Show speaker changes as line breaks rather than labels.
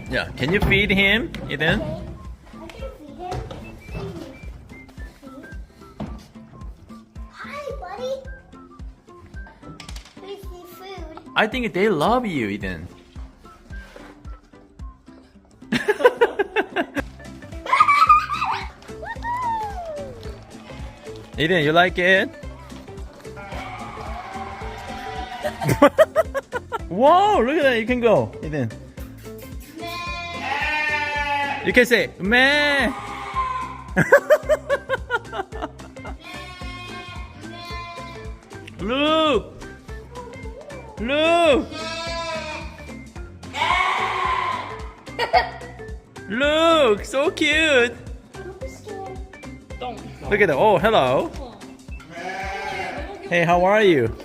Yeah, can you feed him, Eden?
Okay. I can feed him. Hi, buddy. Please need food.
I think they love you, Eden. Eden, you like it? Whoa, look at that, you can go, Eden. You can say, meh. Look. Look. Look, so cute.
Don't.
Look at that. Oh, hello. Hey, how are you?